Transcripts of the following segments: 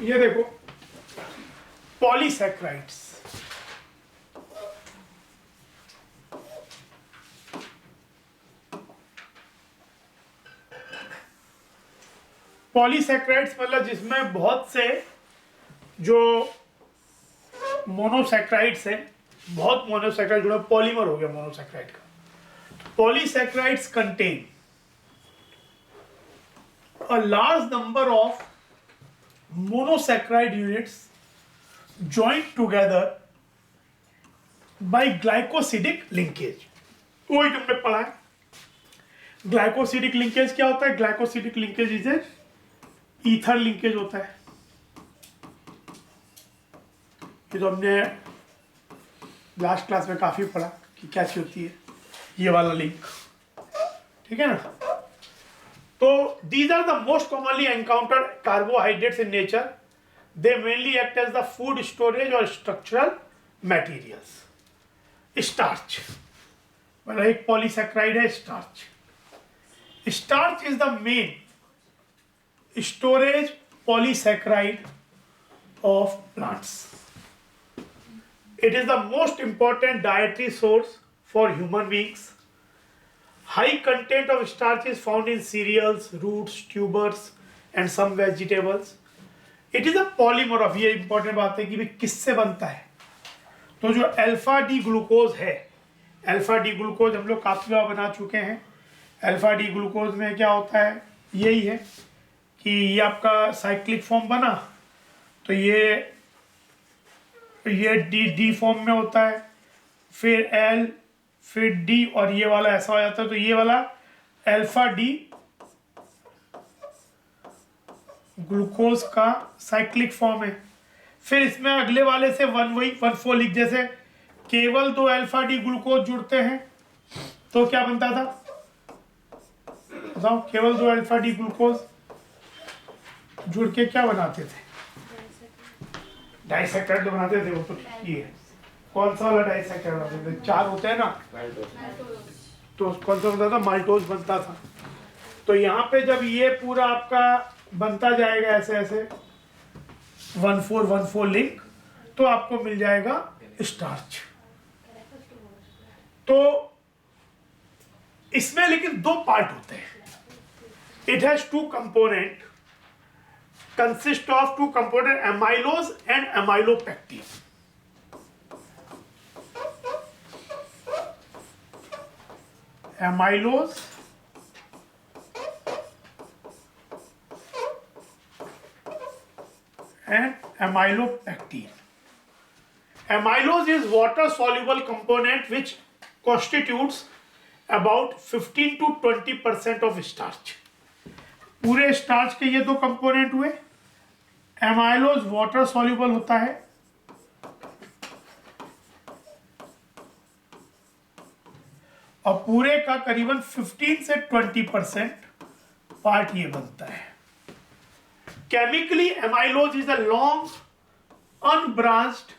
ये देखो polysaccharides, polysaccharides मतलब जिसमें बहुत से जो मोनोसैकेराइड्स है, बहुत मोनोसैकेराइड जुड़ा, पॉलीमर हो गया मोनोसैकेराइड का। Polysaccharides contain a large number of monosaccharide units joined together by glycosidic linkage। वही तुमने पढ़ा है। ग्लाइकोसिडिक लिंकेज क्या होता है? Glycosidic linkage is a ether linkage होता है। ये तो हमने लास्ट क्लास में काफी पढ़ा कि कैसी होती है ये वाला लिंक, ठीक है ना। तो these are the most commonly encountered carbohydrates in nature. They mainly act as the food storage or structural materials. Starch, मतलब एक पॉलीसैकेराइड है starch. Starch is the main storage polysaccharide of plants. It is the most important dietary source for human beings. High content of starch is found in cereals, roots, tubers and some vegetables. It is a polymer of, ये important बात है कि भाई किससे बनता है। तो जो अल्फा डी ग्लूकोज है, अल्फा डी ग्लूकोज हम लोग काफी बार बना चुके हैं। अल्फा डी ग्लूकोज में क्या होता है, यही है कि ये आपका साइक्लिक फॉर्म बना तो ये डी फॉर्म में होता है, फिर एल, फिर डी और ये वाला ऐसा हो जाता है। तो ये वाला अल्फा डी ग्लूकोज का साइक्लिक फॉर्म है। फिर इसमें अगले वाले से 1 लिख, जैसे केवल 2 अल्फा डी ग्लूकोज जुड़ते हैं तो क्या बनता था बताओ? केवल 2 अल्फा डी ग्लूकोज जुड़ के क्या बनाते थे? डाइसैकेराइड तो बनाते थे। वो तो ठीक है, कौन सा वाला डाइसैकेराइड बनाते थे? 4 होते हैं ना, तो कौन सा बनता था? माल्टोज बनता था। तो यहाँ पे जब ये पूरा आपका बनता जाएगा ऐसे ऐसे 1414 लिंक, तो आपको मिल जाएगा स्टार्च। तो इसमें लेकिन 2 पार्ट होते हैं। It has 2 component, consist of 2 component, amylose and amylopectin. Amylose and amylopectin. Amylose is water soluble component which constitutes about 15 to 20% of starch. पूरे स्टार्च के ये 2 कंपोनेंट हुए। एमाइलोज वाटर सॉल्युबल होता है और पूरे का करीबन 15 से 20% पार्ट ये बनता है। Chemically amylose is a long unbranched,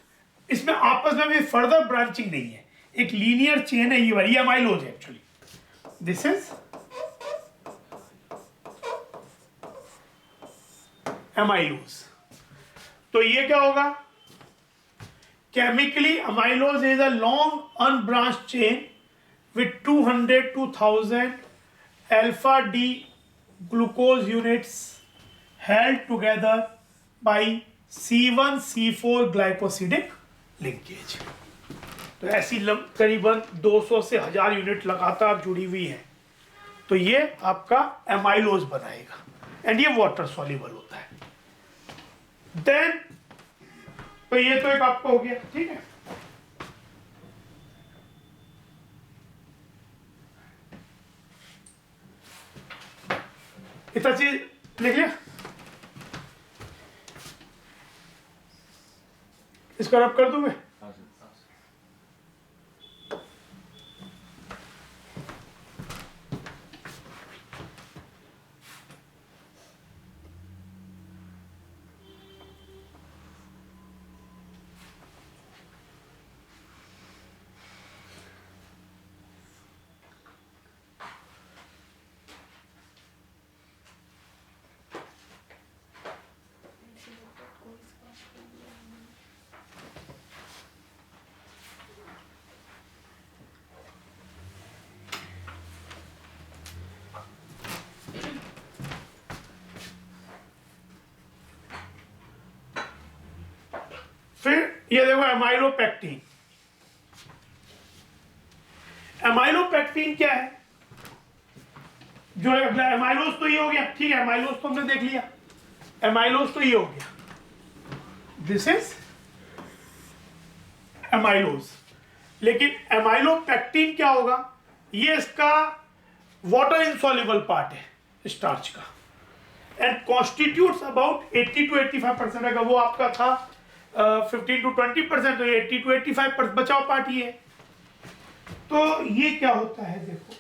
इसमें आपस में भी फर्दर ब्रांचिंग नहीं है, एक लीनियर चेन है ये वाली amylose actually. This is amylose. तो ये क्या होगा? Chemically amylose is a long unbranched chain with 200 to 1000 alpha D glucose units held together by C1C4 glycosidic linkage। तो ऐसी करीबन 200 से 1000 यूनिट लगातार जुड़ी हुई है, तो ये आपका एमाइलोज बनाएगा एंड ये वाटर सॉल्युबल होता है। देन तो ये तो एक आपका हो गया, ठीक है। इतना चीज लिख लिया, इसको रब कर दूं मैं। फिर ये देखो एमाइलोपेक्टिन। एमाइलोपेक्टिन क्या है? जो एमाइलोज तो ये हो गया, ठीक है, एमाइलोज तो हमने देख लिया, एमाइलोज तो ये हो गया, दिस इज एमाइलोज। लेकिन एमाइलोपेक्टिन क्या होगा? ये इसका वाटर इनसॉल्युबल पार्ट है स्टार्च का, एंड कॉन्स्टिट्यूट्स अबाउट 80 to 85%। अगर वो आपका था 15 to 20%, तो ये 80 to 85% बचाव पार्ट ही है। तो ये क्या होता है देखो,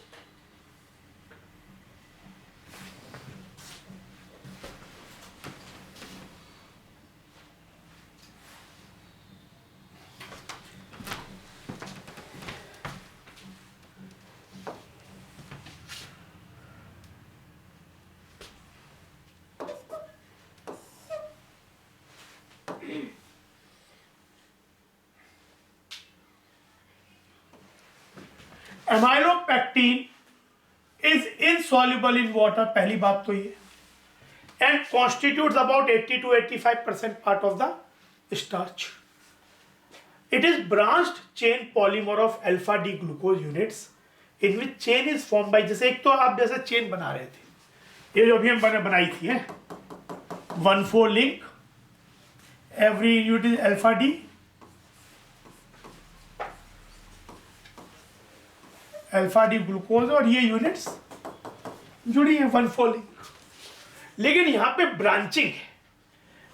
amylopectin is insoluble in water, पहली बात तो ये, and constitutes about 80 to 85% part of the starch. It is branched chain polymer of alpha D glucose units in which chain is form by, जैसे एक तो आप जैसे चेन बना रहे थे, ये जो अभी हम बनाई थी है 1,4 link, every unit is alpha D, alpha D glucose, और ये यूनिट्स जुड़ी है 1,4 लिंक। लेकिन यहां पे ब्रांचिंग है,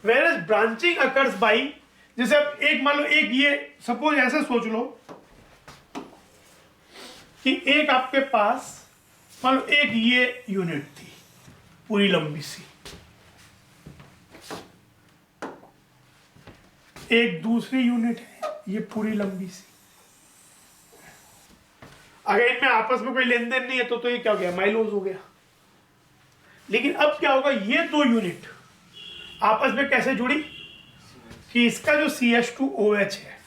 whereas branching occurs by, जैसे अब एक मान लो, एक ये सपोज ऐसे सोच लो कि एक आपके पास मान लो एक ये यूनिट थी पूरी लंबी सी, एक दूसरी यूनिट है ये पूरी लंबी सी। अगर इनमें आपस में कोई लेन देन नहीं है तो ये क्या हो गया? माइलोज हो गया। लेकिन अब क्या होगा, ये दो यूनिट आपस में कैसे जुड़ी कि इसका जो CH2OH है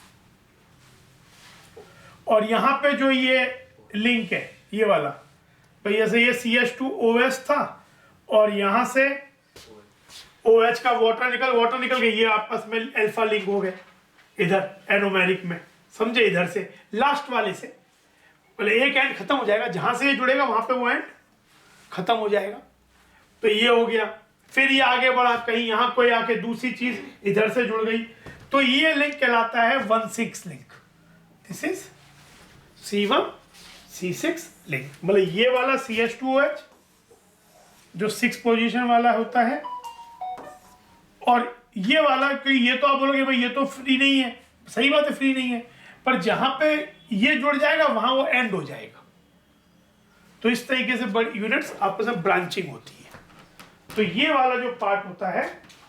और यहां पे जो ये लिंक है ये वाला, तो जैसे ये CH2OH था और यहां से OH का वाटर निकल गई, ये आपस में अल्फा लिंक हो गए इधर एनोमेरिक में, समझे? इधर से लास्ट वाले से बोले एक एंड खत्म हो जाएगा, जहां से ये जुड़ेगा वहां पे वो एंड खत्म हो जाएगा, तो ये हो गया। फिर ये आगे बढ़ा, कहीं यहां कोई आके दूसरी चीज इधर से जुड़ गई, तो ये लिंक कहलाता है 1,6 link. This is C1C6 link. मतलब ये वाला CH2OH जो 6 पोजीशन वाला होता है, और ये वाला, ये तो आप बोलोगे भाई ये तो फ्री नहीं है, सही बात है फ्री नहीं है, पर जहां पे ये जुड़ जाएगा वहां वो एंड हो जाएगा। तो इस तरीके से बड़ी यूनिट्स आपस में ब्रांचिंग होती है। तो ये वाला जो पार्ट होता है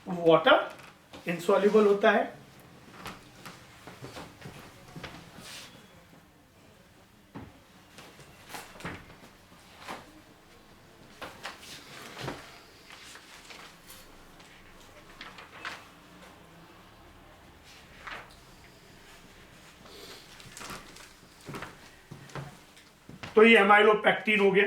वाटर इनसॉल्युबल होता है, तो ये एमाइलोपेक्टिन हो गया।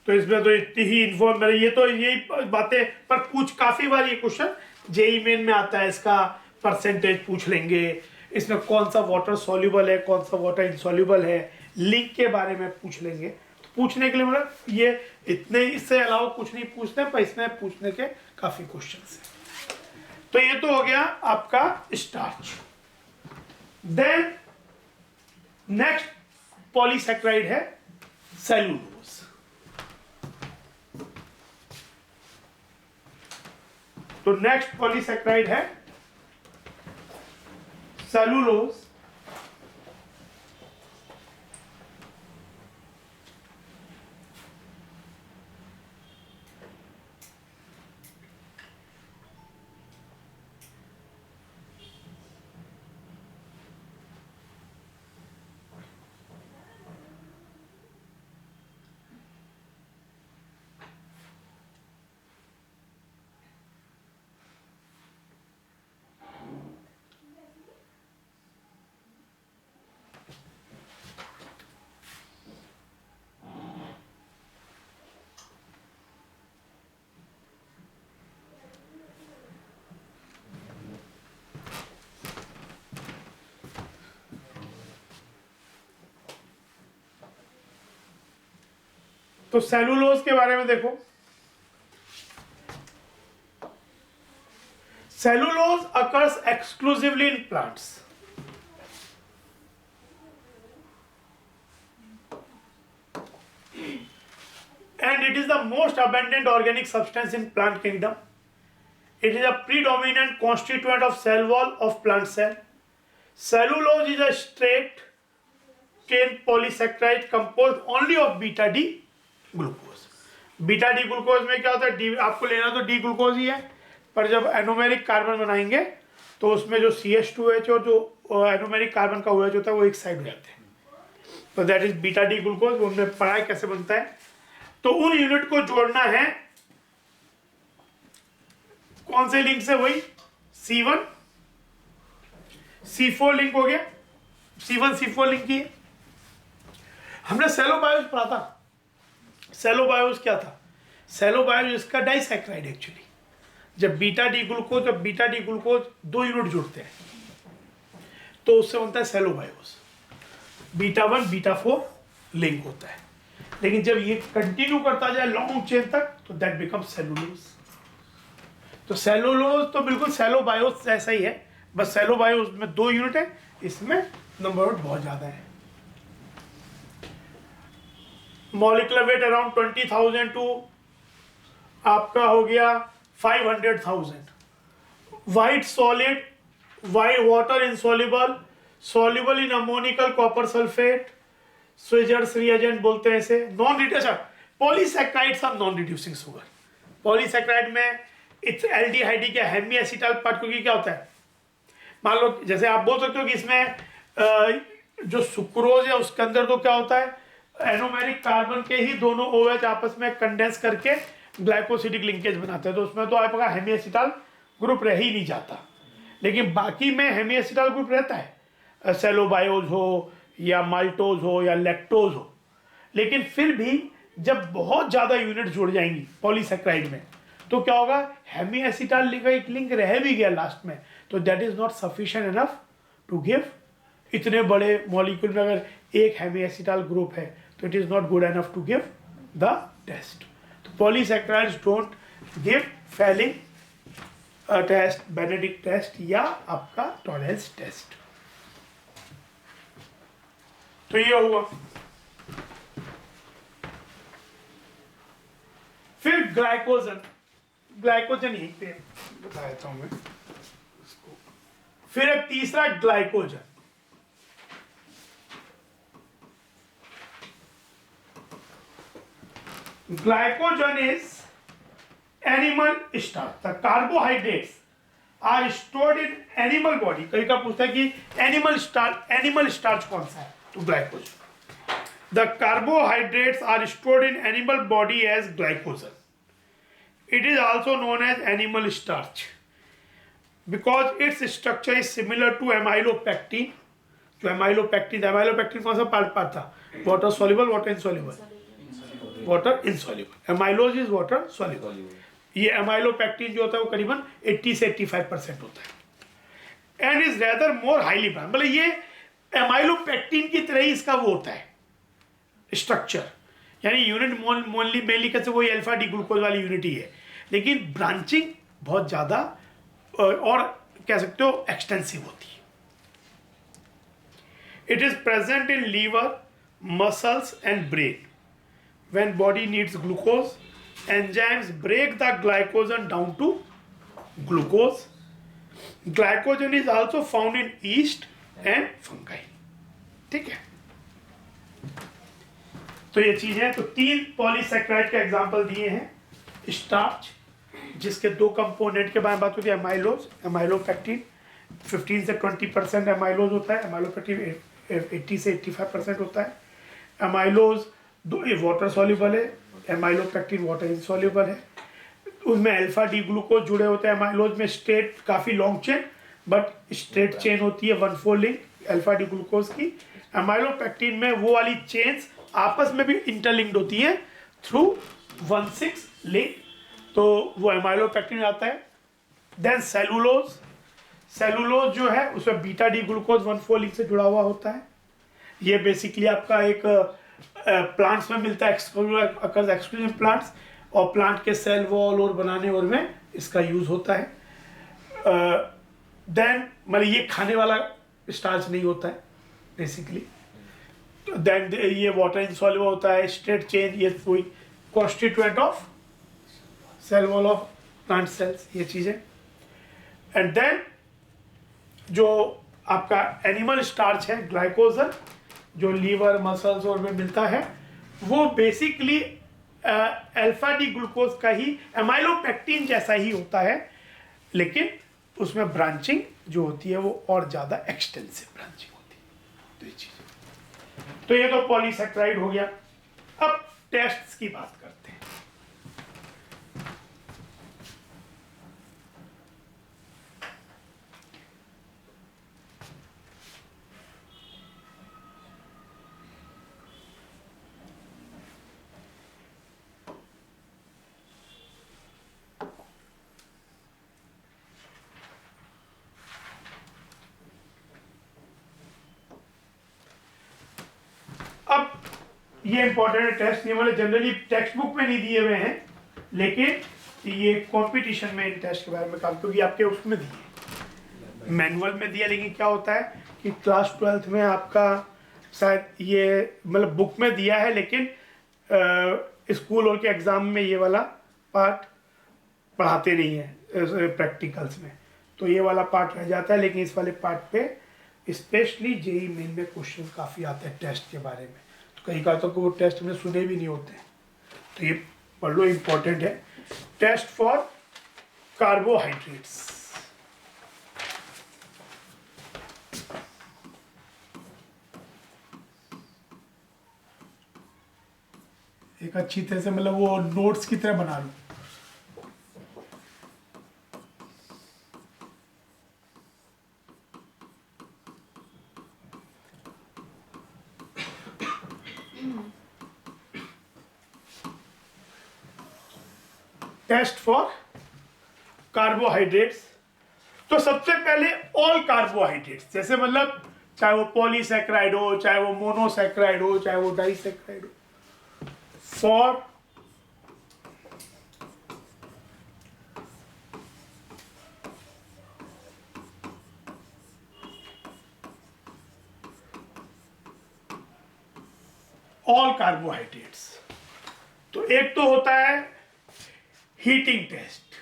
तो इसमें तो इतनी ही इन्फॉर्म, ये तो यही बातें, पर कुछ काफी बार ये क्वेश्चन जेई मेन में आता है, इसका परसेंटेज पूछ लेंगे, इसमें कौन सा वाटर सॉल्युबल है कौन सा वाटर इनसॉल्युबल है, लिंक के बारे में पूछ लेंगे। तो पूछने के लिए मतलब ये इतने, इससे अलावा कुछ नहीं पूछते, पर इसमें पूछने के काफी क्वेश्चन है। तो ये तो हो गया आपका स्टार्च। देन नेक्स्ट पॉलीसेक्राइड है सेलुलोज। तो नेक्स्ट पॉलीसेक्राइड है सेलुलोज। तो सेलुलोज के बारे में देखो, cellulose occurs exclusively in plants, and it is the most abundant organic substance in plant kingdom. It is a predominant constituent of cell wall of plant cell. Cellulose is a straight chain polysaccharide composed only of beta D glucose. Beta D glucose में क्या होता है, D आपको लेना तो D glucose ही है, पर जब एनोमेरिक कार्बन बनाएंगे तो उसमें जो CH2H और जो एनोमेरिक कार्बन का OH होता है वो एक साइड हो जाते हैं, तो that is beta D glucose. उनने पढ़ा है कैसे बनता है। तो उन यूनिट को जोड़ना है कौन से लिंक से, वही C1 C4 लिंक हो गया, C1 C4 लिंक की। हमने सेलोबायोस पढ़ा था। सेलोबायोस क्या था, सेलोबायोस इसका डाइसैक्राइड एक्चुअली। जब बीटा डी ग्लूकोज दो यूनिट जुड़ते हैं तो उससे बनता है सेलोबायोस, बीटा 1 बीटा 4 लिंक होता है। लेकिन जब ये कंटिन्यू करता जाए लॉन्ग चेन तक तो दैट बिकम सेलुलोज। तो सेलुलोज तो बिल्कुल सेलोबायोस जैसा ही है, बस सेलोबायोस में 2 यूनिट है, इसमें नंबर बहुत ज्यादा है। मॉलिक्यूलर वेट अराउंड 20,000 टू आपका हो गया 500,000। White solid, white water insoluble, soluble in ammoniacal copper sulphate, Schweizer's reagent बोलते हैं इसे। Non reducer polysaccharides are non reducing sugar. Polysaccharide में इट्स एल्डिहाइड के हेमी एसिटाइल पार्ट, क्योंकि क्या होता है, मान लो जैसे आप बोल सकते हो कि इसमें जो सुक्रोज है उसके अंदर तो क्या होता है, एनोमेरिक कार्बन के ही दोनों OH आपस में कंडेंस करके ग्लाइकोसिडिक लिंकेज बनाते हैं, तो उसमें तो आपका हेमी एसिटाइल ग्रुप रह ही नहीं जाता। लेकिन बाकी में हेमी एसिटाइल ग्रुप रहता है, सेलोबायोज हो या माल्टोज हो या लैक्टोज हो। लेकिन फिर भी जब बहुत ज़्यादा यूनिट जुड़ जाएंगी पॉलीसैकेराइड में तो क्या होगा, हेमी एसिटाइल का एक लिंक रह भी गया लास्ट में, तो that is not sufficient enough to give. इतने बड़े मॉलिक्यूल में अगर एक हेमी एसिटाइल ग्रुप है तो it is not good enough to give the test. तो polysaccharides don't give Fehling test, Benedict test या आपका टॉलरेंस टेस्ट। तो ये हुआ। फिर ग्लाइकोजन, ग्लाइकोजन यहीं पे बता देता हूं मैं इसको। फिर एक तीसरा glycogen, glycogen is animal starch. The carbohydrates are stored in animal body. कई का पूछता है कि एनिमल स्टार्च कौन सा है, तो glycogen. The carbohydrates are stored in animal body as glycogen. It is also known as animal starch because its structure is similar to amylopectin. जो amylopectin कौन सा पार्ट था, water soluble, water insoluble, water insoluble. Amylose is water soluble. ये amylopectin जो होता है वो करीबन 80 से 85% होता है and is rather more highly branch. मतलब ये एमाइलोपेक्टिन की तरह ही इसका वो होता है स्ट्रक्चर, यानी यूनिट मेनली कैसे वही अल्फा डी ग्लूकोज वाली यूनिट ही है, लेकिन ब्रांचिंग बहुत ज़्यादा और कह सकते हो एक्सटेंसिव होती है। It is present in liver, muscles and brain. When body needs glucose, enzymes break the glycogen down to glucose. Glycogen is also found in yeast and fungi. ठीक है, तो ये चीज है। तो 3 पॉलीसैकेराइड के एग्जांपल दिए हैं। स्टार्च जिसके 2 कंपोनेंट के बारे में बात होती है, एमाइलोज, एमाइलोपेक्टिन 15 से 20% एमाइलोज होता है, एमाइलोपेक्टिन 80 से 85% होता है। एमाइलोज वाटर सॉल्युबल है, एमाइलोपेक्टिन वाटर इनसॉल्युबल है। उसमें अल्फा डी ग्लूकोज जुड़े होते हैं। एमाइलोज में स्ट्रेट काफ़ी long chain but straight chain होती है 1,4 लिंक अल्फा डी ग्लूकोज की। एमाइलोपेक्टिन में वो वाली चेन्स आपस में भी इंटरलिंक्ड होती है थ्रू 1,6 लिंक, तो वो एमाइलोपेक्टिन आता है। देन सेलुलोज, सेलुलोज जो है उसमें बीटा डी ग्लूकोज 1,4 लिंक से जुड़ा हुआ होता है। ये बेसिकली आपका एक प्लांट्स में मिलता है, एक्सक्लूसिव प्लांट्स, और प्लांट के सेल वॉल और बनाने और में इसका यूज होता है। देन मतलब ये खाने वाला स्टार्च नहीं होता है बेसिकली। देन ये वाटर इंसॉल्युबल होता है, स्ट्रेट चेन, ये कोई constituent of cell wall of plant cells, ये चीजें। एंड देन जो आपका एनिमल स्टार्च है ग्लाइकोजन, जो लीवर मसल्स और में मिलता है, वो बेसिकली अल्फा डी ग्लूकोज का ही एमाइलोपेक्टिन जैसा ही होता है, लेकिन उसमें ब्रांचिंग जो होती है वो और ज़्यादा एक्सटेंसिव ब्रांचिंग होती है। तो ये चीज़, तो ये तो पॉलीसेक्राइड हो गया। अब टेस्ट्स की बात करते हैं। अब ये इंपॉर्टेंट है, टेस्ट ये वाले जनरली टेक्स्ट बुक में नहीं दिए हुए हैं, लेकिन ये कंपटीशन में इन टेस्ट के बारे में काम, क्योंकि आपके उसमें दिए मैनुअल में दिया, लेकिन क्या होता है कि क्लास 12th में आपका शायद ये मतलब बुक में दिया है, लेकिन स्कूल और के एग्जाम में ये वाला पार्ट पढ़ाते नहीं है प्रैक्टिकल्स में, तो ये वाला पार्ट रह जाता है। लेकिन इस वाले पार्ट पे स्पेशली जेई मेन में क्वेश्चन काफ़ी आते हैं टेस्ट के बारे में, तो कई बार तो वो टेस्ट में सुने भी नहीं होते, तो ये पढ़ लो, इम्पोर्टेंट है। टेस्ट फॉर कार्बोहाइड्रेट्स, एक अच्छी तरह से मतलब वो नोट्स की तरह बना लो। टेस्ट फॉर कार्बोहाइड्रेट्स, तो सबसे पहले ऑल कार्बोहाइड्रेट्स, जैसे मतलब चाहे वो पॉलीसैकेराइड हो, चाहे वो मोनोसैकेराइड हो, चाहे वो डाइसैकेराइड हो, फॉर ऑल कार्बोहाइड्रेट्स। तो एक तो होता है हीटिंग टेस्ट,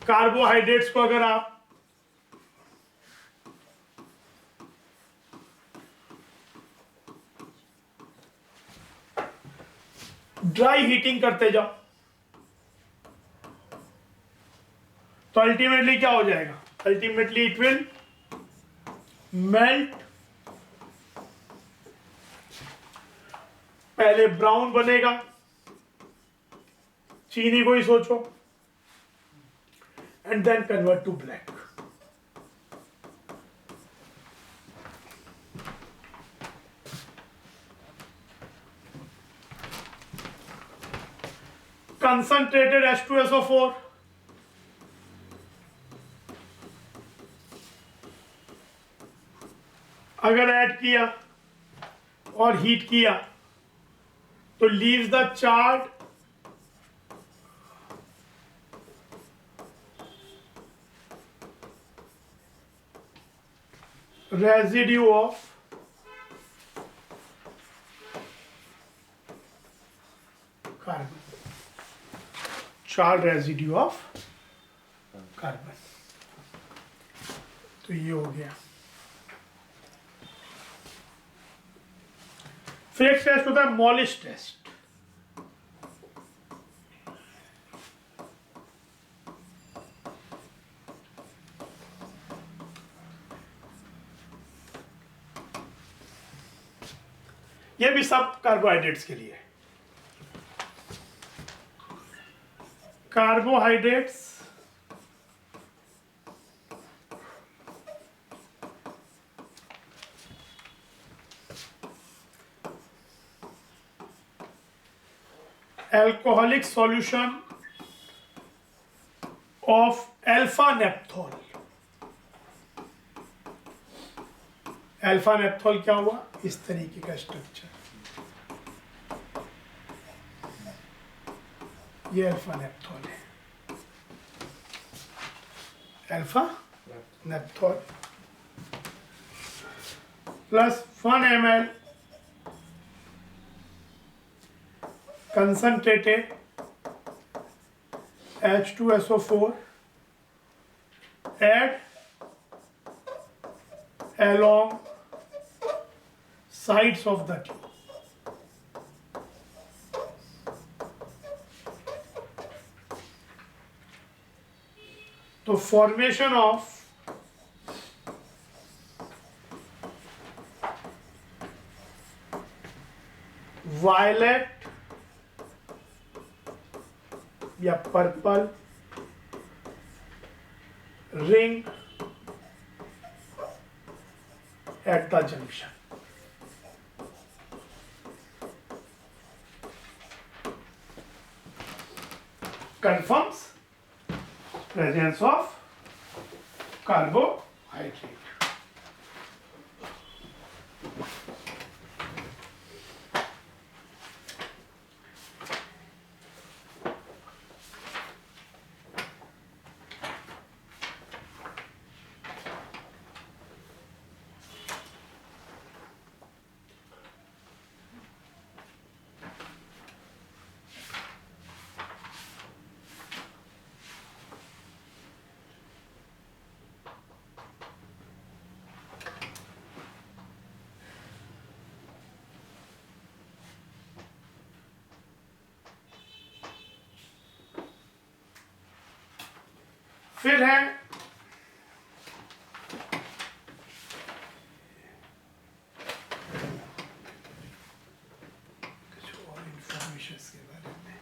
कार्बोहाइड्रेट्स को अगर आप ड्राई हीटिंग करते जाओ तो अल्टीमेटली क्या हो जाएगा, अल्टीमेटली इट विल मेल्ट, पहले ब्राउन बनेगा, चीनी को ही सोचो, and then convert to black. Concentrated H2SO4, अगर ऐड किया और हीट किया तो leaves the charred residue of carbon, charred residue of carbon। तो ये हो गया। फिर एक टेस्ट होता है मॉलिश टेस्ट, ये भी सब कार्बोहाइड्रेट्स के लिए। Carbohydrates alcoholic solution of alpha naphthol. Alpha नेप्थॉल क्या हुआ, इस तरीके का स्ट्रक्चर, ये अल्फा नेप्थॉल है, alpha नेप्थॉल plus 1 ml concentrated H2SO4 add along sides of the tube. तो फॉर्मेशन ऑफ वायलेट या purple ring at the junction. Confirms presence of carbohydrate. फिर है कुछ और इंफॉर्मेशन के बारे में,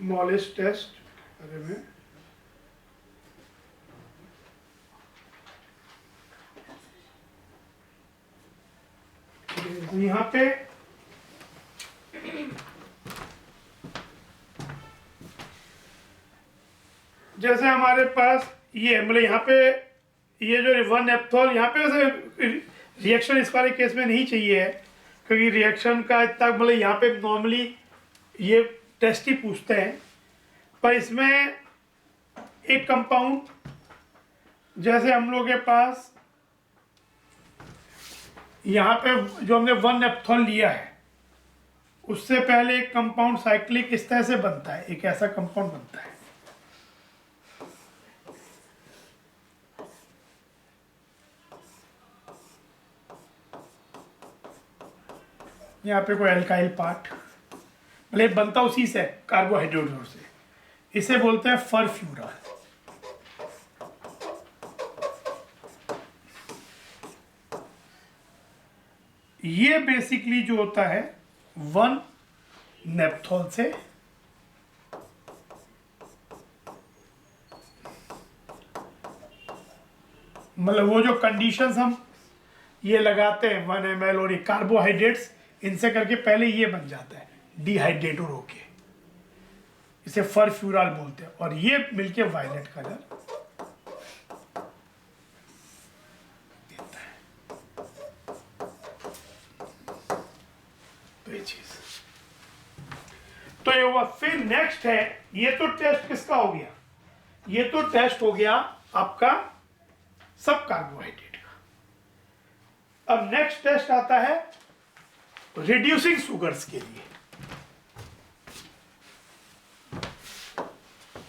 स्मॉलेस्ट टेस्ट, अरे में यहाँ पे जैसे हमारे पास ये मतलब यहाँ पे ये जो 1 एप्थॉल यहाँ पे वैसे रिएक्शन इस वाले केस में नहीं चाहिए है, क्योंकि रिएक्शन का इतना मतलब यहाँ पे नॉर्मली ये टेस्ट ही पूछते हैं, पर इसमें एक कंपाउंड जैसे हम लोग के पास यहाँ पे जो हमने 1 एप्थॉल लिया है, उससे पहले एक कंपाउंड साइक्लिक इस तरह से बनता है, एक ऐसा कंपाउंड बनता है। यहाँ पे कोई एल्काइल पार्ट मतलब बनता उसी से कार्बोहाइड्रेट से, इसे बोलते हैं फरफ्यूराल। ये बेसिकली जो होता है 1 नेप्थॉल से मतलब वो जो कंडीशंस हम ये लगाते हैं 1 ml और ये कार्बोहाइड्रेट्स इनसे करके पहले ये बन जाता है डिहाइड्रेटेड होके, इसे फरफ्यूराल बोलते हैं, और ये मिलके वायलेट कलर देता है। तो ये चीज तो ये हुआ। फिर नेक्स्ट है, ये तो टेस्ट किसका हो गया, ये तो टेस्ट हो गया आपका सब कार्बोहाइड्रेट का। अब नेक्स्ट टेस्ट आता है रिड्यूसिंग शुगर्स के लिए।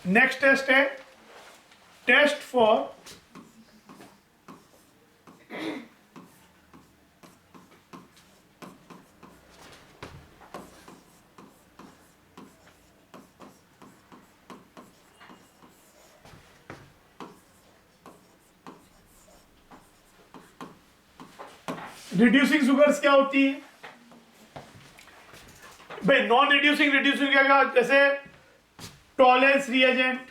नेक्स्ट टेस्ट है टेस्ट फॉर रिड्यूसिंग शुगर्स क्या होती है भाई? नॉन रिड्यूसिंग रिड्यूसिंग क्या, जैसे Tollens reagent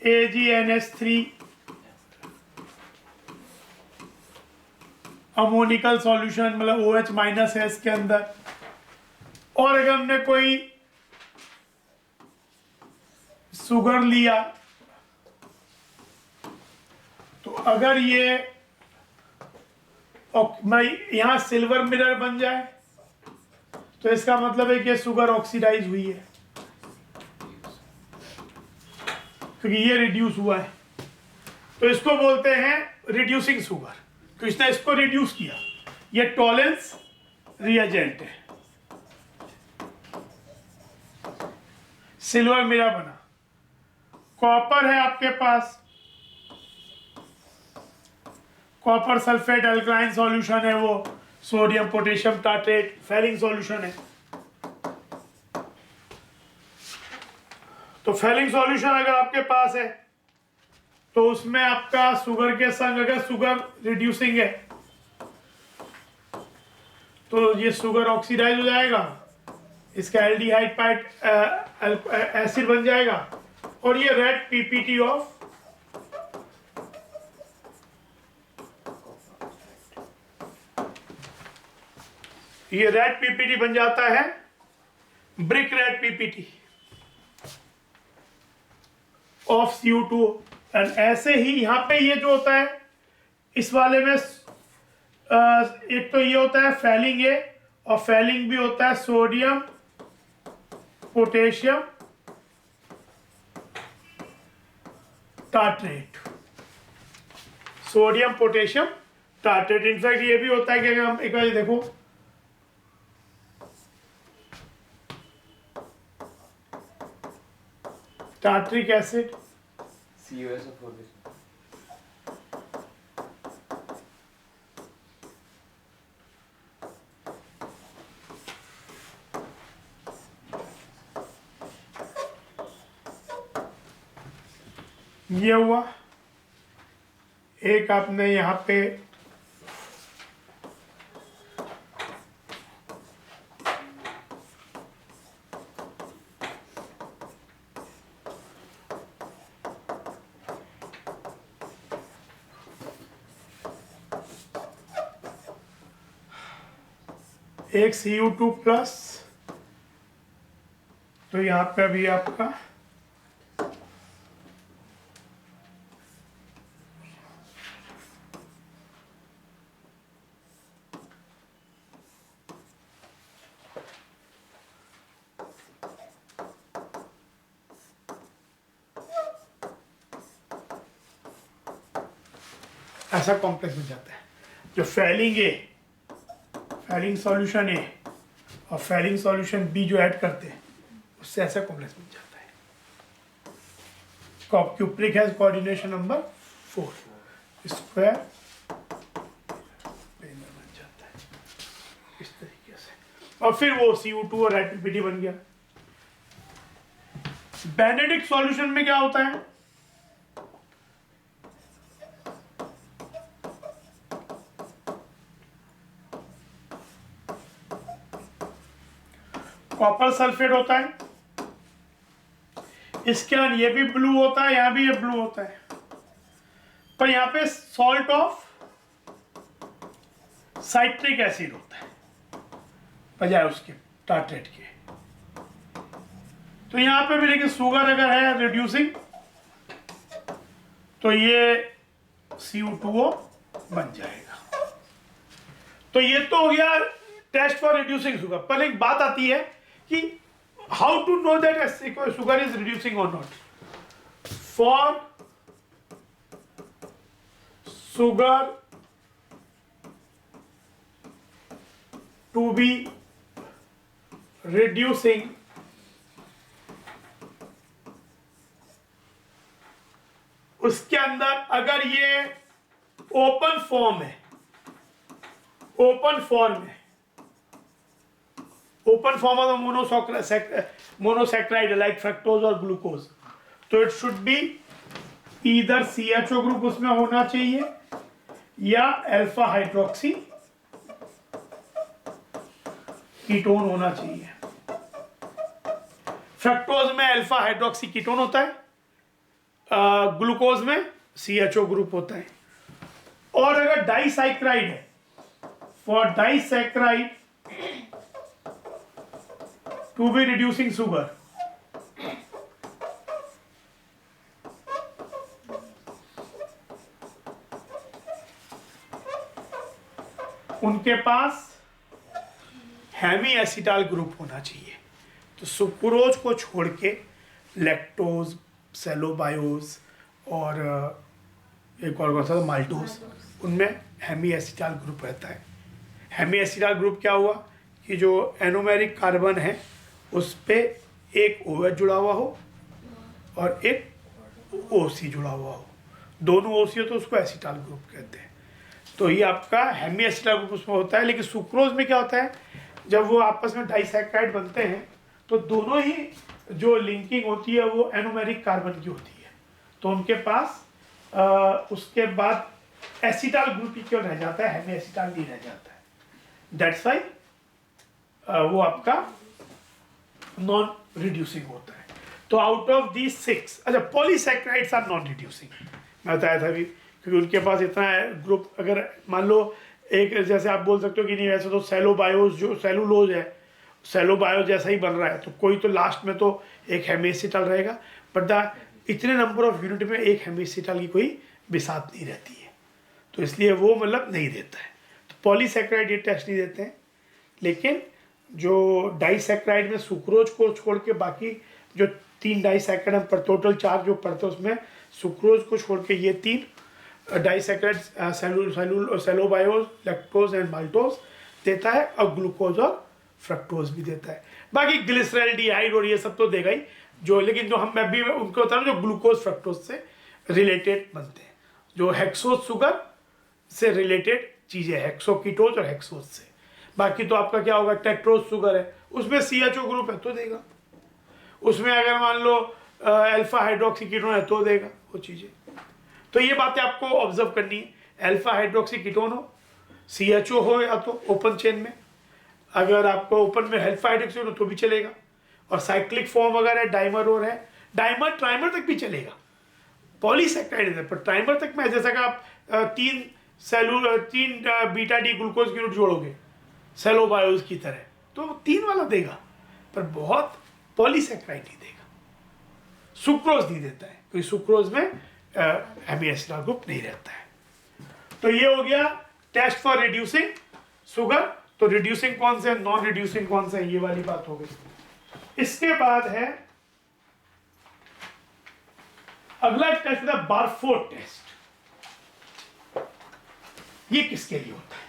AgNH3, ammoniacal solution मतलब OH माइनस है इसके अंदर। और अगर हमने कोई शुगर लिया तो अगर ये मैं यहां सिल्वर मिरर बन जाए तो इसका मतलब है कि शुगर ऑक्सीडाइज हुई है, क्योंकि ये रिड्यूस हुआ है, तो इसको बोलते हैं रिड्यूसिंग शुगर। तो इसने इसको रिड्यूस किया, ये टॉलेंस रिएजेंट है, सिल्वर मिरर बना। कॉपर है आपके पास, कॉपर सल्फेट अल्कलाइन सॉल्यूशन है, वो sodium potassium tartrate Fehling solution है। तो फेलिंग सॉल्यूशन अगर आपके पास है तो उसमें आपका शुगर के संग अगर शुगर रिड्यूसिंग है तो ये शुगर ऑक्सीडाइज हो जाएगा, इसका एल्डिहाइड पाइट एसिड बन जाएगा, और ये रेड पीपीटी ऑफ ये रेड पीपीटी बन जाता है brick red PPT of CO2। And ऐसे ही यहाँ पे ये जो होता है इस वाले में एक तो ये होता है फैलिंग ए, और फैलिंग भी होता है sodium potassium tartrate, sodium potassium tartrate. In fact ये भी होता है कि अगर हम एक बार देखो टार्ट्रिक एसिड CuSO4 ये हुआ। एक आपने यहाँ पे एक Cu2 प्लस, तो यहाँ पे अभी आपका ऐसा कॉम्प्लेक्स बन जाता है। जो फैलिंग सॉल्यूशन ए और फैलिंग सॉल्यूशन बी जो ऐड करते हैं उससे ऐसा कॉम्प्लेक्स बन जाता है। Cupric has coordination number 4 square बन जाता है इस तरीके से, और फिर वो Cu2 और एटीपीटी बन गया। बेनेडिक्ट सॉल्यूशन में क्या होता है, कॉपर सल्फेट होता है, इसके अंदर ये भी ब्लू होता है, यहां भी ये ब्लू होता है, पर यहां पे सॉल्ट ऑफ साइट्रिक एसिड होता है बजाय उसके टार्ट्रेट के। तो यहां पे भी लेकिन शुगर अगर है रिड्यूसिंग तो ये Cu2O बन जाएगा। तो ये तो हो गया टेस्ट फॉर रिड्यूसिंग शुगर। पर एक बात आती है कि how to know that sugar is reducing और not. For sugar to be reducing उसके अंदर अगर ये ओपन फॉर्म है, open form of monosaccharide like fructose और ग्लूकोज, तो it should be either CHO group उसमें होना चाहिए या अल्फा हाइड्रोक्सी कीटोन होना चाहिए। फ्रक्टोज में अल्फा हाइड्रोक्सी कीटोन होता है, ग्लूकोज में CHO ग्रुप होता है। और अगर डाइसैक्राइड है, for disaccharide to be reducing sugar, उनके पास हेमी एसिटाल ग्रुप होना चाहिए। तो सुक्रोज को छोड़ के लैक्टोज, सेलोबायोज और एक और कौन सा था, माल्टोज, उनमें हेमी एसिटाल ग्रुप रहता है। हेमी एसिटाल ग्रुप क्या हुआ कि जो एनोमेरिक कार्बन है उस पे एक OH जुड़ा हुआ हो और एक OC जुड़ा हुआ हो, दोनों OC हो तो उसको एसिटाल ग्रुप कहते हैं। तो ये आपका हेमी एसिटाल ग्रुप उसमें होता है। लेकिन सुक्रोज में क्या होता है, जब वो आपस में डाइसैक्राइड बनते हैं तो दोनों ही जो लिंकिंग होती है वो एनोमेरिक कार्बन की होती है, तो उनके पास उसके बाद एसिटाल ग्रुप ही क्यों रह जाता है, हेमी एसिटाल नहीं रह जाता है। दैट्स वाई वो आपका नॉन रिड्यूसिंग होता है। तो आउट ऑफ दी 6, अच्छा पॉलीसैक्राइड्स आर नॉन रिड्यूसिंग, मैं बताया था अभी, क्योंकि उनके पास इतना है ग्रुप। अगर मान लो एक जैसे आप बोल सकते हो कि नहीं वैसे तो सेलोबायोज जो सेलुलोज है, सेलोबायो जैसा ही बन रहा है, तो कोई तो लास्ट में तो एक हेमीएसिटाल रहेगा, बट द इतने नंबर ऑफ यूनिट में एक हेमीएसिटाल की कोई बिसात नहीं रहती है, तो इसलिए वो मतलब नहीं देता है। तो पॉलीसैक्राइड ये टेस्ट नहीं देते हैं। लेकिन जो डाइसैक्राइड में सुक्रोज को छोड़ के बाकी जो 3 डाइसैक्राइड पर टोटल 4 जो पड़ते हैं उसमें सुक्रोज को छोड़ के ये 3 डाइसैक्राइड सेलोबायोज, लैक्टोज एंड माल्टोज देता है, और ग्लूकोज और फ्रक्टोज भी देता है। बाकी ग्लिसरॉल्डिहाइड और ये सब तो देगा ही, जो लेकिन जो हम मैं भी उनको बता रहा हूँ जो ग्लूकोज फ्रक्टोज से रिलेटेड बनते हैं, जो हेक्सोज शुगर से रिलेटेड चीज़ें, हेक्सोकीटोज और हेक्सोज से। बाकी तो आपका क्या होगा, टेट्रोज शुगर है उसमें CHO ग्रुप है तो देगा, उसमें अगर मान लो अल्फा हाइड्रोक्सी कीटोन है तो देगा वो चीज़ें। तो ये बातें आपको ऑब्जर्व करनी है। अल्फा हाइड्रोक्सी कीटोन हो, CHO हो, या तो ओपन चेन में, अगर आपको ओपन में अल्फा हाइड्रोक्सी हो तो भी चलेगा, और साइक्लिक फॉर्म अगर है, डाइमर और है, डाइमर ट्राइमर तक भी चलेगा। पॉलीसैक्राइड है पर ट्राइमर तक में जैसा कि आप 3 बीटा डी ग्लूकोज की यूनिट जोड़ोगे सेलोबायोज की तरह, तो 3 वाला देगा, पर बहुत पॉलीसेक्राइड ही देगा, सुक्रोज नहीं देता है, क्योंकि सुक्रोज में एमिनो ग्रुप नहीं रहता है। तो ये हो गया टेस्ट फॉर रिड्यूसिंग शुगर। तो रिड्यूसिंग कौन से, नॉन रिड्यूसिंग कौन से, ये वाली बात हो गई। इसके बाद है अगला टेस्ट होता है बारफोर्ड टेस्ट। ये किसके लिए होता है?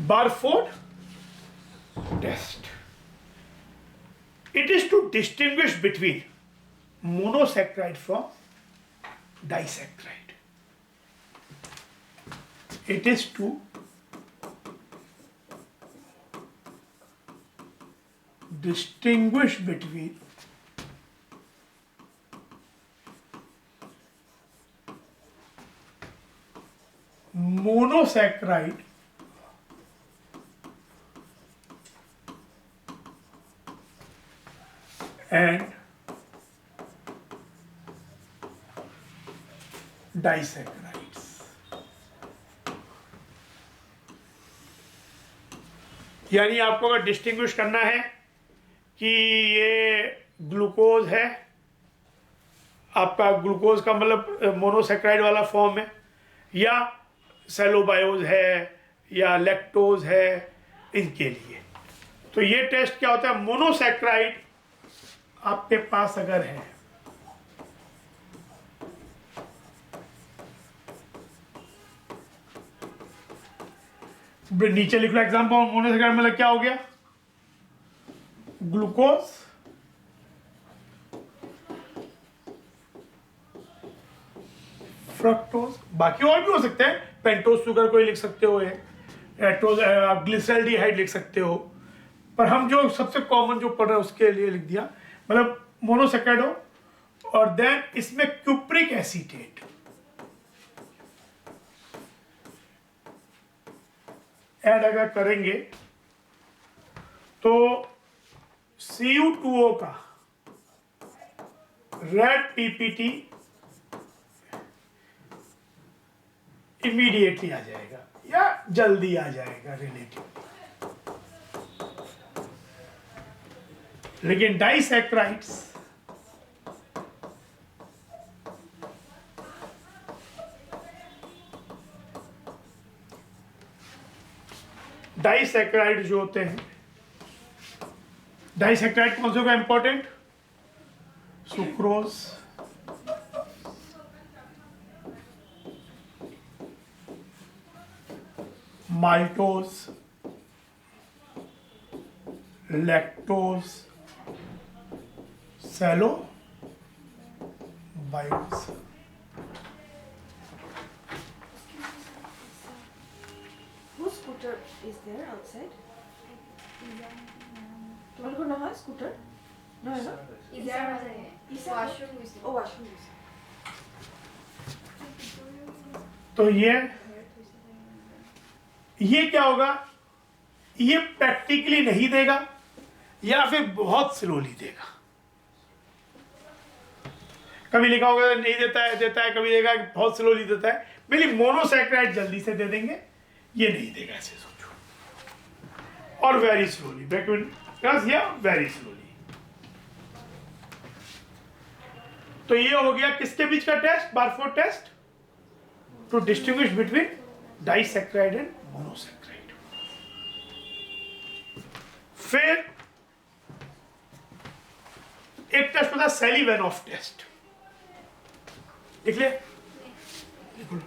Barford test. It is to distinguish between monosaccharide from disaccharide. It is to distinguish between monosaccharide and disaccharides. यानी आपको अगर डिस्टिंग्विश करना है कि ये ग्लूकोज है, आपका ग्लूकोज का मतलब मोनोसेक्राइड वाला फॉर्म है, या सेलोबायोज है, या लैक्टोज है, इनके लिए तो ये टेस्ट क्या होता है। मोनोसेक्राइड आपके पास अगर है, नीचे लिख लो एग्जाम्पल, मोनोसेक्राइड मतलब क्या हो गया, ग्लूकोज, फ्रक्टोज, बाकी और भी हो सकते हैं, पेंटोज शुगर को ही लिख सकते हो, आप ग्लिसरॉल्डिहाइड लिख सकते हो, पर हम जो सबसे कॉमन जो पढ़ रहे हैं उसके लिए लिख दिया, मतलब मोनोसेक्राइड हो, और देन इसमें क्यूप्रिक एसीटेट ऐड अगर करेंगे तो Cu2O का रेड पीपीटी इमीडिएटली आ जाएगा या जल्दी आ जाएगा रिलेटिव। लेकिन डाइसैक्राइड्स डाइसैक्राइड जो होते हैं, डाइसैक्राइड कौन से होगा important, sucrose, maltose, lactose, सेलोबायोज। Whose scooter is there outside? তোমালোকৰ নহয় স্কুটাৰ? নহয় ন? washroom গৈছে। Oh, washroom use. तो ये क्या होगा, ये प्रैक्टिकली नहीं देगा या फिर बहुत स्लोली देगा। कभी लिखा होगा नहीं देता है, कभी देगा बहुत स्लोली देता है। मेरी मोनोसैक्राइड जल्दी से दे देंगे, ये नहीं देगा, ऐसे सोचो, और वेरी स्लोली, वेरी स्लोली। तो ये हो गया किसके बीच का test, Barfoed test, to distinguish between disaccharide and monosaccharide. फिर एक टेस्ट होता है सेलिवेनॉफ टेस्ट, लिख ले, लिख लो।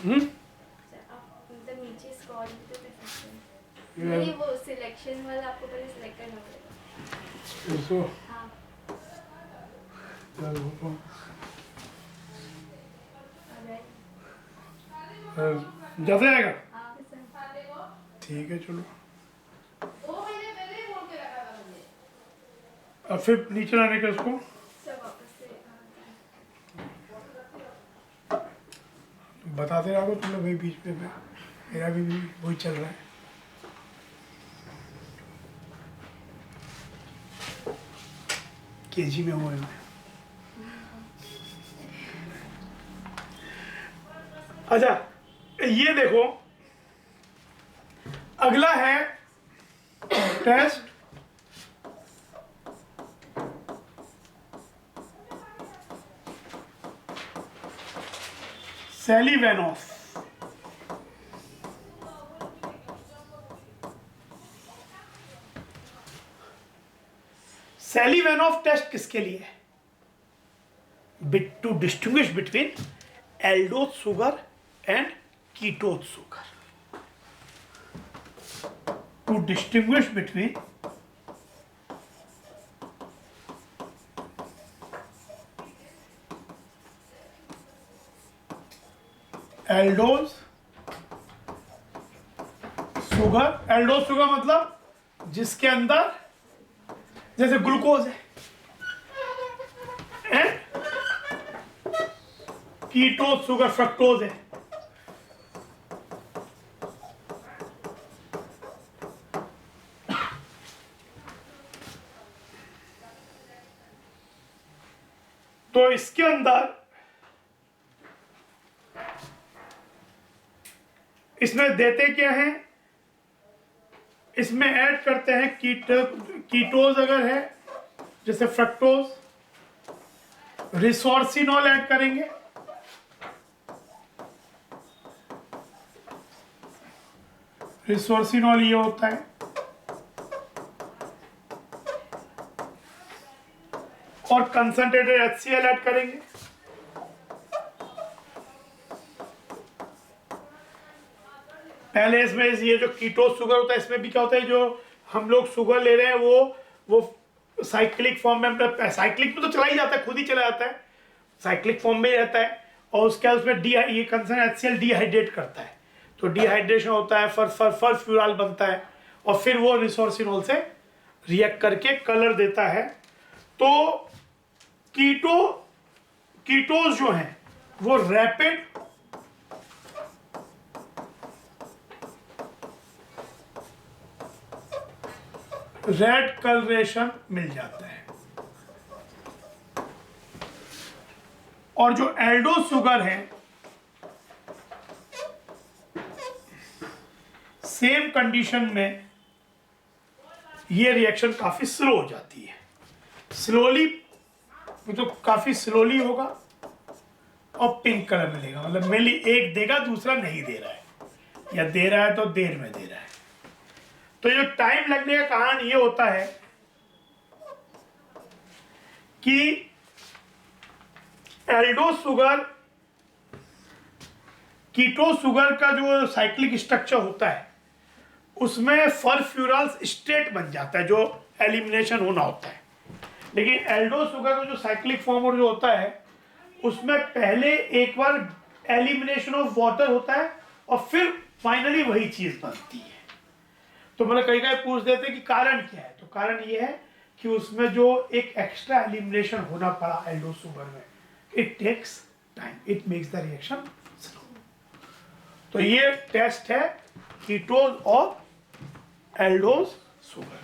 मतलब नीचे स्क्रॉल सिलेक्शन वाला आपको पहले सिलेक्ट करना पड़ेगा। इसको हाँ। जैसे आएगा हाँ ठीक है चलो। अब फिर नीचे लाने का उसको सब वापस से बताते रहो तुम लोग भाई बीच में मेरा भी वही चल रहा है। केजी में हुआ है मैं। अच्छा ये देखो अगला है टेस्ट सेलिवेनॉफ। सेलिवेनॉफ टेस्ट किसके लिए है? To distinguish between aldose sugar and ketose sugar. To distinguish between aldose sugar मतलब जिसके अंदर जैसे ग्लूकोज है एंड कीटोज सुगर फ्रक्टोज है। तो इसके अंदर इसमें देते क्या है? इसमें ऐड करते हैं कीटोज अगर है जैसे फ्रक्टोज, रिसोर्सिनॉल ऐड करेंगे, रिसोर्सिनॉल ये होता है, और कंसंट्रेटेड HCl ऐड करेंगे। पहले इसमें ये जो कीटोज शुगर होता है इसमें भी क्या होता है, जो हम लोग शुगर ले रहे हैं वो साइक्लिक फॉर्म में, मतलब साइक्लिक में तो चला ही जाता है, खुद ही चला जाता है, साइक्लिक फॉर्म में ही रहता है। और उसके बाद उसमें ये कंसंट्रेटेड HCl डिहाइड्रेट करता है, तो डिहाइड्रेशन होता है, फर्फ्यूराल बनता है, और फिर वो रिसोर्सिनॉल से रिएक्ट करके कलर देता है। तो कीटोज जो हैं वो रैपिड रेड कलरेशन मिल जाता है, और जो एल्डोज शुगर है सेम कंडीशन में ये रिएक्शन काफी स्लो हो जाती है। स्लोली तो काफी स्लोली होगा और पिंक कलर मिलेगा, मतलब मेनली एक देगा दूसरा नहीं दे रहा है, या दे रहा है तो देर में दे रहा है। तो ये टाइम लगने का कारण ये होता है कि एल्डोज शुगर कीटोज शुगर का जो साइक्लिक स्ट्रक्चर होता है उसमें फर्फ्यूराल्स स्टेट बन जाता है जो एलिमिनेशन होना होता है। लेकिन एल्डोज शुगर का जो साइक्लिक फॉर्म जो होता है उसमें पहले एक बार एलिमिनेशन ऑफ वाटर होता है और फिर फाइनली वही चीज बनती है। तो मतलब कई पूछ देते कि कारण क्या है, तो कारण ये है कि उसमें जो एक एक्स्ट्रा एलिमिनेशन होना पड़ा एल्डोज शुगर में, it takes time, it makes the reaction slow. तो ये टेस्ट है कीटोज और एल्डोज शुगर।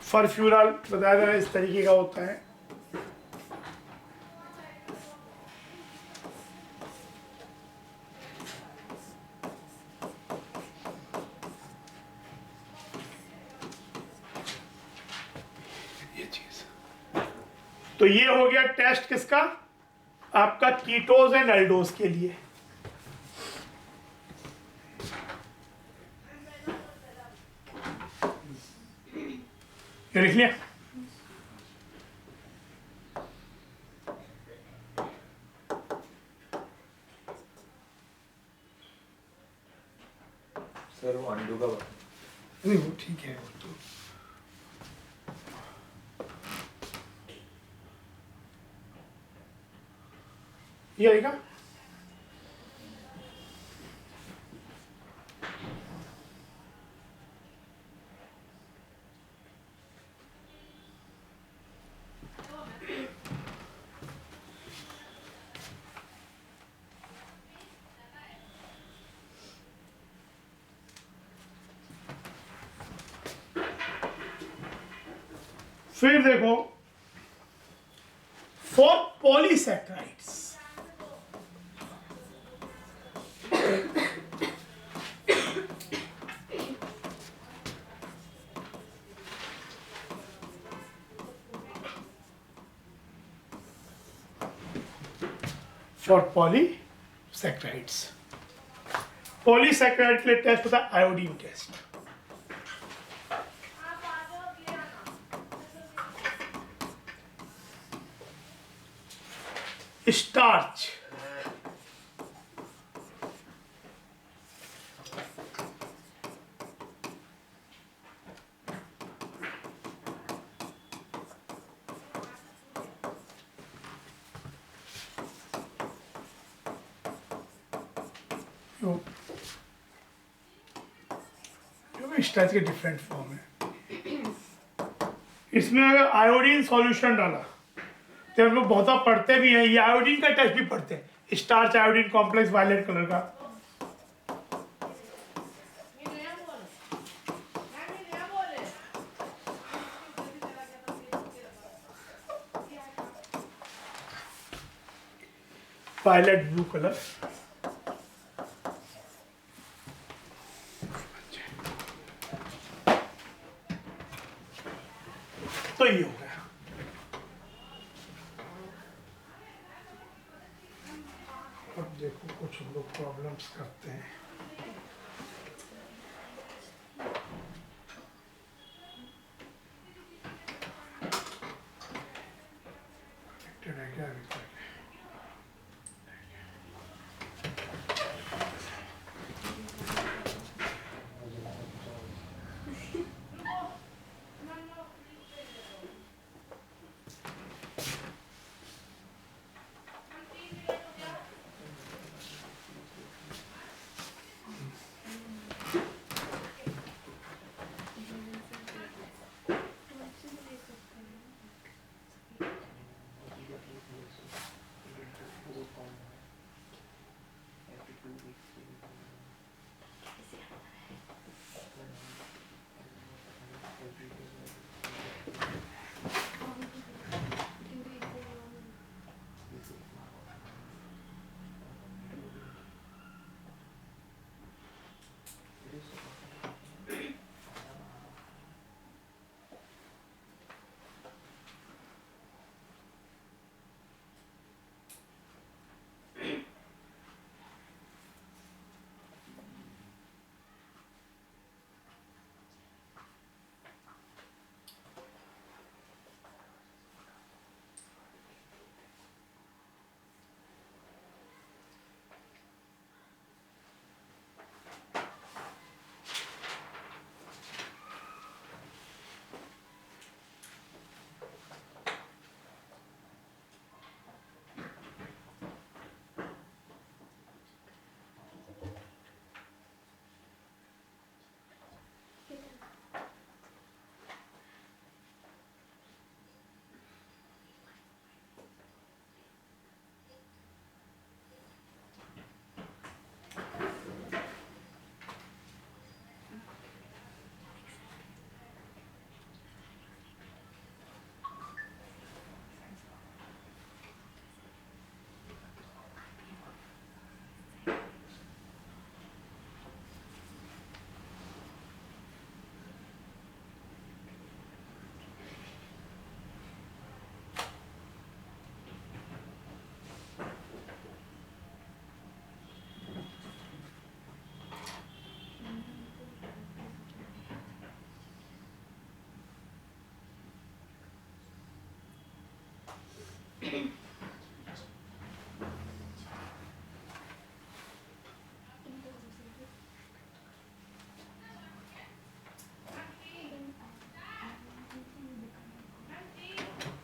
फर्फ्यूरल बताया था इस तरीके का होता है। ये चीज तो ये हो गया टेस्ट किसका? आपका कीटोज एंड एल्डोज के लिए। ये लिख लिया। undo का button. नहीं वो ठीक है वो तो ये आएगा फिर देखो for polysaccharides for polysaccharides polysaccharide के लिए टेस्ट होता है आयोडीन टेस्ट स्टार्च स्टार्च के डिफरेंट फॉर्म है इसमें अगर आयोडीन सॉल्यूशन डाला तो हम लोग बहुत पढ़ते भी हैं ये आयोडीन का टेस्ट भी पढ़ते हैं starch iodine complex violet colour का वायलेट ब्लू कलर तो ये हो गया अब देखो कुछ लोग प्रॉब्लम्स करते हैं कनेक्टेड है क्या अभी तक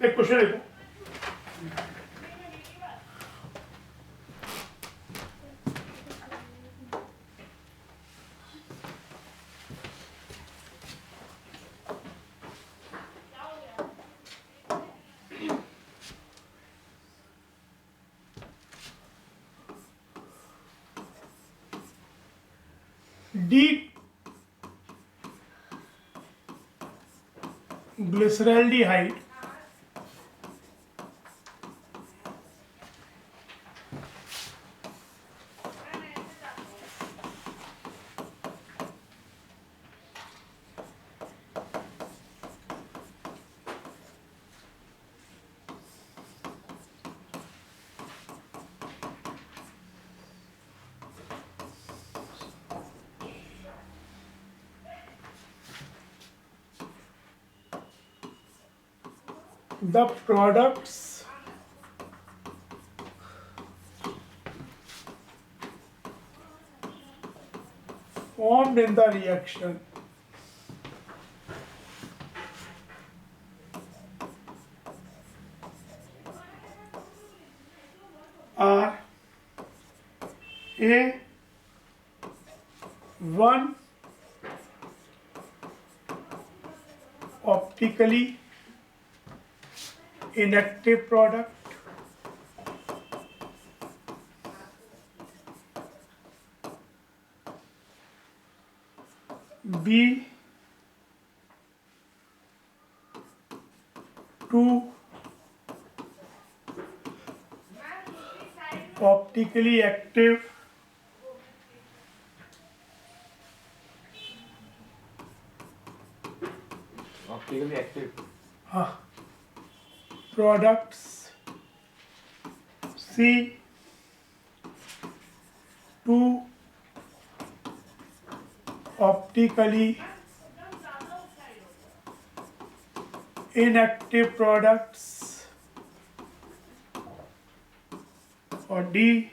एक क्वेश्चन देखो, D ग्लिसरैल्डिहाइड the products formed in the reaction are A, one optically inactive product, B, two optically active Optically active. products, C, two optically inactive products, or D,